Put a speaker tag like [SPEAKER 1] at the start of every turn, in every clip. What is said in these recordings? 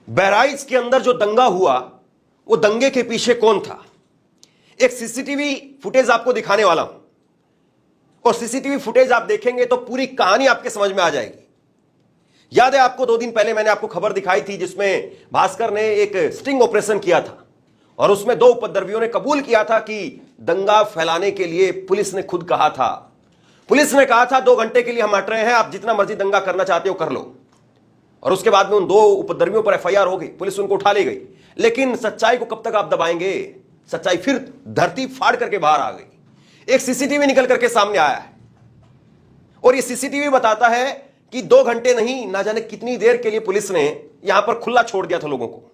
[SPEAKER 1] बहराइच के अंदर जो दंगा हुआ, वो दंगे के पीछे कौन था? एक सीसीटीवी फुटेज आपको दिखाने वाला हूं, और सीसीटीवी फुटेज आप देखेंगे तो पूरी कहानी आपके समझ में आ जाएगी। याद है आपको, 2 दिन पहले मैंने आपको खबर दिखाई थी जिसमें भास्कर ने एक स्टिंग ऑपरेशन किया था, और उसमें 2 उपद्रवियों ने कबूल किया था कि दंगा फैलाने के लिए पुलिस ने खुद कहा था। पुलिस ने कहा था 2 घंटे के लिए हम हट रहे हैं, आप जितना मर्जी दंगा करना चाहते हो कर लो। और उसके बाद में उन 2 उपद्रवियों पर एफआईआर हो गई, पुलिस उनको उठा ले गई। लेकिन सच्चाई को कब तक आप दबाएंगे? सच्चाई फिर धरती फाड़ करके बाहर आ गई। एक सीसीटीवी निकल करके सामने आया है, और ये सीसीटीवी बताता है कि 2 घंटे नहीं, ना जाने कितनी देर के लिए पुलिस ने यहां पर खुला छोड़ दिया था लोगों को।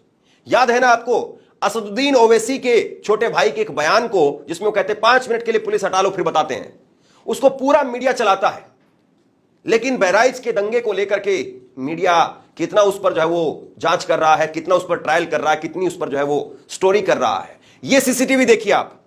[SPEAKER 1] याद है ना आपको असदुद्दीन ओवैसी के छोटे भाई के एक बयान को, जिसमें वो कहते 5 मिनट के लिए पुलिस हटा लो फिर बताते हैं। उसको पूरा मीडिया चलाता है, लेकिन बहराइच के दंगे को लेकर के मीडिया कितना उस पर जो है वो जांच कर रहा है, कितना उस पर ट्रायल कर रहा है, कितनी उस पर जो है वो स्टोरी कर रहा है। ये सीसीटीवी देखिए, आप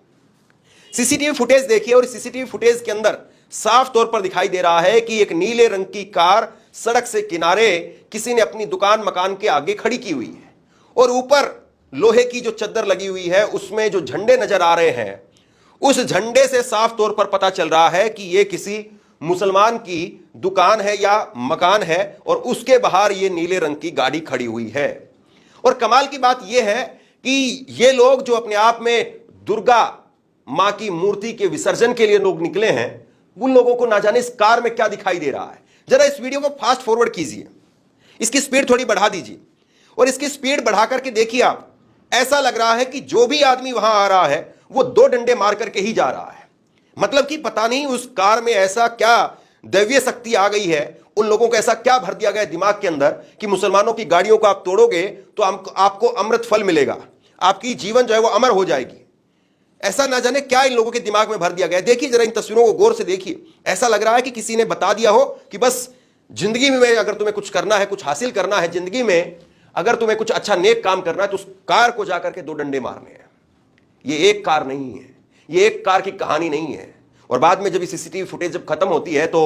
[SPEAKER 1] सीसीटीवी फुटेज देखिए, और सीसीटीवी फुटेज के अंदर साफ तौर पर दिखाई दे रहा है कि एक नीले रंग की कार सड़क से किनारे किसी ने अपनी दुकान मकान के आगे खड़ी की हुई है, और ऊपर लोहे की जो चद्दर लगी हुई है उसमें जो झंडे नजर आ रहे हैं, उस झंडे से साफ तौर पर पता चल रहा है कि यह किसी मुसलमान की दुकान है या मकान है, और उसके बाहर यह नीले रंग की गाड़ी खड़ी हुई है। और कमाल की बात यह है कि ये लोग जो अपने आप में दुर्गा मां की मूर्ति के विसर्जन के लिए लोग निकले हैं, उन लोगों को ना जाने इस कार में क्या दिखाई दे रहा है। जरा इस वीडियो को फास्ट फॉरवर्ड कीजिए, इसकी स्पीड थोड़ी बढ़ा दीजिए, और इसकी स्पीड बढ़ा करके देखिए आप। ऐसा लग रहा है कि जो भी आदमी वहां आ रहा है वो 2 डंडे मार करके ही जा रहा है। मतलब कि पता नहीं उस कार में ऐसा क्या दैवीय शक्ति आ गई है, उन लोगों को ऐसा क्या भर दिया गया दिमाग के अंदर कि मुसलमानों की गाड़ियों को आप तोड़ोगे तो आपको अमृत फल मिलेगा, आपकी जीवन जो है वो अमर हो जाएगी। ऐसा ना जाने क्या इन लोगों के दिमाग में भर दिया गया। देखिए जरा इन तस्वीरों को गौर से देखिए, ऐसा लग रहा है कि किसी ने बता दिया हो कि बस जिंदगी में अगर तुम्हें कुछ करना है, कुछ हासिल करना है जिंदगी में, अगर तुम्हें कुछ अच्छा नेक काम करना है तो उस कार को जाकर के 2 डंडे मारने हैं। ये एक कार नहीं है, ये एक कार की कहानी नहीं है। और बाद में जब ये सीसीटीवी फुटेज जब खत्म होती है तो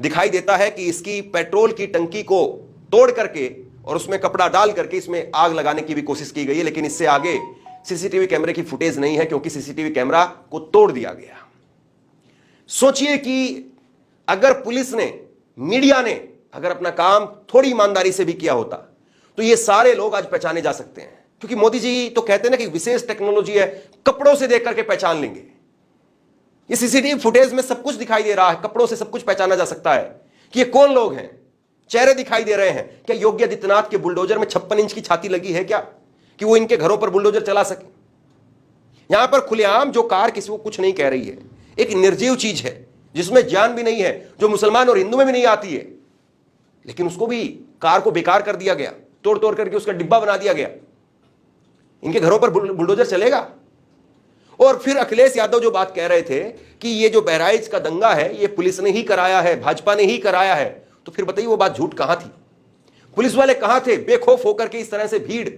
[SPEAKER 1] दिखाई देता है कि इसकी पेट्रोल की टंकी को तोड़ करके और उसमें कपड़ा डाल करके इसमें आग लगाने की भी कोशिश की गई है, लेकिन इससे आगे सीसीटीवी कैमरे की फुटेज नहीं है, क्योंकि सीसीटीवी कैमरा को तोड़ दिया गया। सोचिए कि अगर पुलिस ने, मीडिया ने अगर अपना काम थोड़ी ईमानदारी से भी किया होता तो ये सारे लोग आज पहचाने जा सकते हैं। क्योंकि मोदी जी तो कहते हैं ना कि विशेष टेक्नोलॉजी है, कपड़ों से देख करके पहचान लेंगे। ये सीसीटीवी फुटेज में सब कुछ दिखाई दे रहा है, कपड़ों से सब कुछ पहचाना जा सकता है कि ये कौन लोग हैं। चेहरे दिखाई दे रहे हैं। क्या योगी आदित्यनाथ के बुलडोजर में 56 इंच की छाती लगी है क्या कि वो इनके घरों पर बुलडोजर चला सके? यहां पर खुलेआम जो कार किसी को कुछ नहीं कह रही है, एक निर्जीव चीज है जिसमें जान भी नहीं है, जो मुसलमान और हिंदू में भी नहीं आती है, लेकिन उसको भी कार को बेकार कर दिया गया, तोड़ तोड़ करके उसका डिब्बा बना दिया गया। इनके घरों पर बुलडोजर चलेगा? और फिर अखिलेश यादव जो बात कह रहे थे कि ये जो बहराइच का दंगा है ये पुलिस ने ही कराया है, भाजपा ने ही कराया है, तो फिर बताइए वो बात झूठ कहां थी? पुलिस वाले कहां थे? बेखौफ होकर के इस तरह से भीड़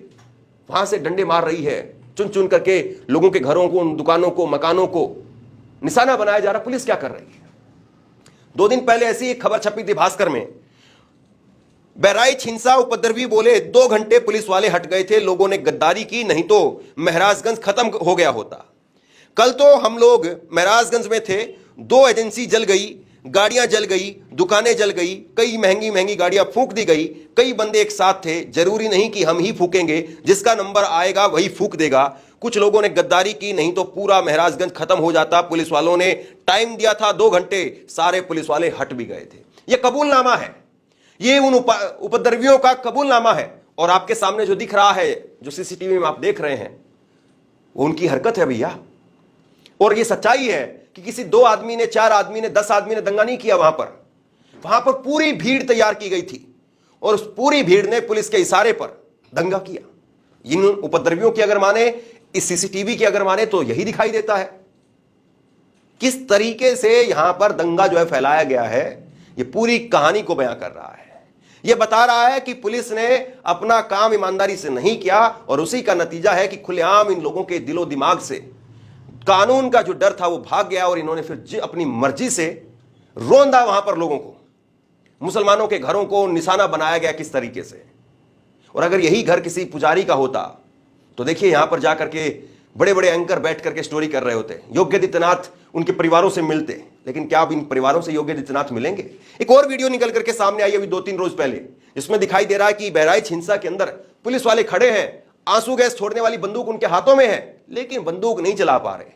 [SPEAKER 1] वहां से डंडे मार रही है, चुन चुन करके लोगों के घरों को, दुकानों को, मकानों को निशाना बनाया जा रहा। पुलिस क्या कर रही है? 2 दिन पहले ऐसी एक खबर छपी थी भास्कर में, बहराइच हिंसा, उपद्रवी बोले 2 घंटे पुलिस वाले हट गए थे, लोगों ने गद्दारी की, नहीं तो महराजगंज खत्म हो गया होता। कल तो हम लोग महराजगंज में थे, 2 एजेंसी जल गई, गाड़ियां जल गई, दुकानें जल गई, कई महंगी महंगी गाड़ियां फूंक दी गई, कई बंदे एक साथ थे, जरूरी नहीं कि हम ही फूकेंगे, जिसका नंबर आएगा वही फूक देगा। कुछ लोगों ने गद्दारी की, नहीं तो पूरा महराजगंज खत्म हो जाता। पुलिस वालों ने टाइम दिया था 2 घंटे, सारे पुलिस वाले हट भी गए थे। यह कबूलनामा है, ये उन उपद्रवियों का कबूलनामा है। और आपके सामने जो दिख रहा है, जो सीसीटीवी में आप देख रहे हैं, वो उनकी हरकत है भैया। और ये सच्चाई है कि किसी 2 आदमी ने, 4 आदमी ने, 10 आदमी ने दंगा नहीं किया। वहां पर पूरी भीड़ तैयार की गई थी, और उस पूरी भीड़ ने पुलिस के इशारे पर दंगा किया। इन उपद्रवियों की अगर माने, इस सीसीटीवी की अगर माने, तो यही दिखाई देता है किस तरीके से यहां पर दंगा जो है फैलाया गया है। ये पूरी कहानी को बयां कर रहा है। यह बता रहा है कि पुलिस ने अपना काम ईमानदारी से नहीं किया, और उसी का नतीजा है कि खुलेआम इन लोगों के दिलो दिमाग से कानून का जो डर था वो भाग गया, और इन्होंने फिर अपनी मर्जी से रोंदा वहां पर लोगों को, मुसलमानों के घरों को निशाना बनाया गया किस तरीके से। और अगर यही घर किसी पुजारी का होता तो देखिए यहां पर जाकर के बड़े बड़े एंकर बैठ करके स्टोरी कर रहे होते, योगी आदित्यनाथ उनके परिवारों से मिलते। लेकिन क्या अब इन परिवारों से योगी आदित्यनाथ मिलेंगे? एक और वीडियो निकल करके सामने आई अभी 2-3 रोज पहले, जिसमें दिखाई दे रहा है कि बहराइच हिंसा के अंदर पुलिस वाले खड़े हैं, आंसू गैस छोड़ने वाली बंदूक उनके हाथों में है, लेकिन बंदूक नहीं चला पा रहे,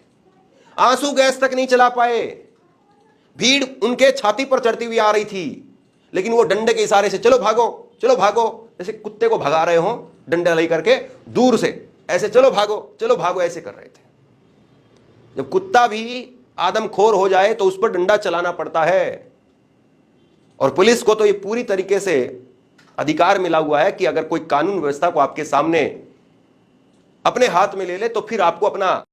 [SPEAKER 1] आंसू गैस तक नहीं चला पाए। भीड़ उनके छाती पर चढ़ती हुई आ रही थी, लेकिन वो डंडे के इशारे से चलो भागो चलो भागो, जैसे कुत्ते को भगा रहे हो डंडा ले करके दूर से, ऐसे चलो भागो ऐसे कर रहे थे। जब कुत्ता भी आदमखोर हो जाए तो उस पर डंडा चलाना पड़ता है। और पुलिस को तो ये पूरी तरीके से अधिकार मिला हुआ है कि अगर कोई कानून व्यवस्था को आपके सामने अपने हाथ में ले ले तो फिर आपको अपना